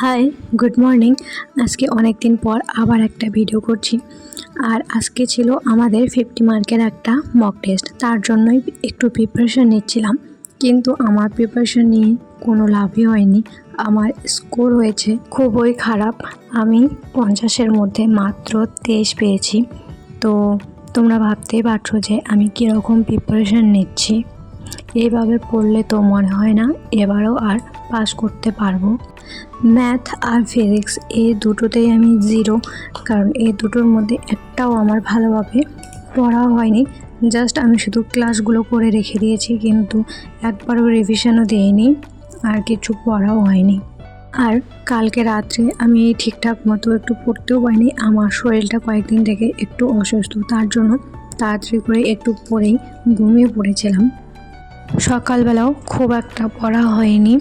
High, good morning. আজকে অনেক দিন পর আবার একটা ভিডিও করছি। আর আজকে ছিল আমাদের 50 মার্কের একটা মক টেস্ট, তার জন্যই একটু প্রিপারেশন নিচ্ছিলাম। কিন্তু আমার প্রিপারেশন নিয়ে কোনো লাভই হয়নি। আমার স্কোর হয়েছে খুবই খারাপ। আমি 50-এর মধ্যে মাত্র 23 পেয়েছি। তো তোমরা ভাবতেই পারছো যে আমি কীরকম প্রিপারেশন নিচ্ছি। এইভাবে পড়লে তো মনে হয় না এবারও আর পাস করতে পারবো। ম্যাথ আর ফিজিক্স এই দুটোতেই আমি 0, কারণ এই দুটোর মধ্যে একটাও আমার ভালোভাবে পড়া হয়নি। জাস্ট আমি শুধু ক্লাসগুলো করে রেখে দিয়েছি, কিন্তু একবারও রিভিশনও দিইনি, আর কিছু পড়াও হয়নি। আর কালকে রাত্রে আমি ঠিকঠাক মতো একটু পড়তেও পারিনি। আমার শরীরটা কয়েকদিন থেকে একটু অসুস্থ, তার জন্য তাড়াতাড়ি করে একটু পড়েই ঘুমিয়ে পড়েছিলাম। সকালবেলাও খুব একটা পড়া হয়নি।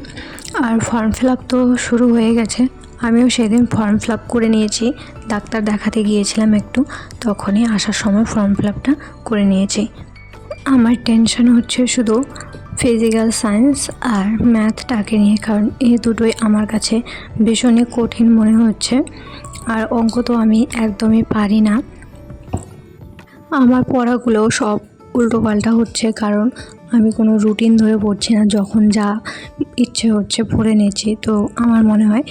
আর ফর্ম ফিল আপ তো শুরু হয়ে গেছে। আমিও সেদিন ফর্ম ফিল আপ করে নিয়েছি। ডাক্তার দেখাতে গিয়েছিলাম একটু, তখনই আসার সময় ফর্ম ফিল আপটা করে নিয়েছি। আমার টেনশন হচ্ছে শুধু ফিজিক্যাল সায়েন্স আর ম্যাথটাকে নিয়ে, কারণ এই দুটোই আমার কাছে ভীষণই কঠিন মনে হচ্ছে। আর অঙ্ক তো আমি একদমই পারি না। আমার পড়াগুলো সব উল্টোপাল্টা হচ্ছে, কারণ আমি কোনো রুটিন ধরে পড়ছি না। যখন যা ইচ্ছে হচ্ছে পড়ে নিচ্ছি। তো আমার মনে হয়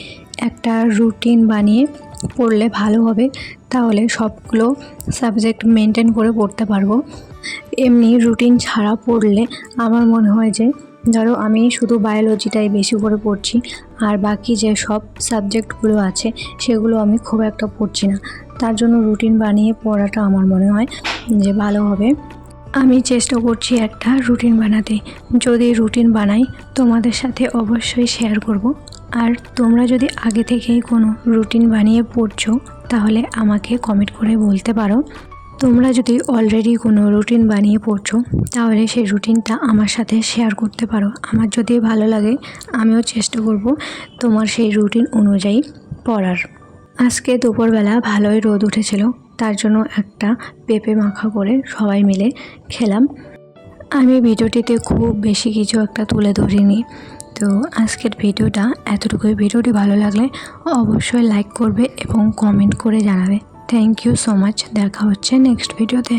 একটা রুটিন বানিয়ে পড়লে ভালো হবে, তাহলে সবগুলো সাবজেক্ট মেনটেন করে পড়তে পারবো। এমনি রুটিন ছাড়া পড়লে আমার মনে হয় যে, ধরো আমি শুধু বায়োলজিটাই বেশি করে পড়ছি, আর বাকি যে সব সাবজেক্টগুলো আছে সেগুলো আমি খুব একটা পড়ছি না। তার জন্য রুটিন বানিয়ে পড়াটা আমার মনে হয় যে ভালো হবে। আমি চেষ্টা করছি একটা রুটিন বানাতে। যদি রুটিন বানাই তোমাদের সাথে অবশ্যই শেয়ার করব। আর তোমরা যদি আগে থেকেই কোনো রুটিন বানিয়ে পড়ছো, তাহলে আমাকে কমেন্ট করে বলতে পারো। তোমরা যদি অলরেডি কোনো রুটিন বানিয়ে পড়ছো, তাহলে সেই রুটিনটা আমার সাথে শেয়ার করতে পারো। আমার যদি ভালো লাগে আমিও চেষ্টা করব তোমার সেই রুটিন অনুযায়ী পড়ার। আজকে দুপুরবেলা ভালোই রোদ উঠেছিল, তার জন্য একটা পেঁপে মাখা করে সবাই মিলে খেলাম। আমি ভিডিওটিতে খুব বেশি কিছু একটা তুলে ধরিনি। তো আজকের ভিডিওটা এতটুকুই। ভিডিওটি ভালো লাগলে অবশ্যই লাইক করবে এবং কমেন্ট করে জানাবে। Thank you so much. দেখা হচ্ছে নেক্সট ভিডিওতে।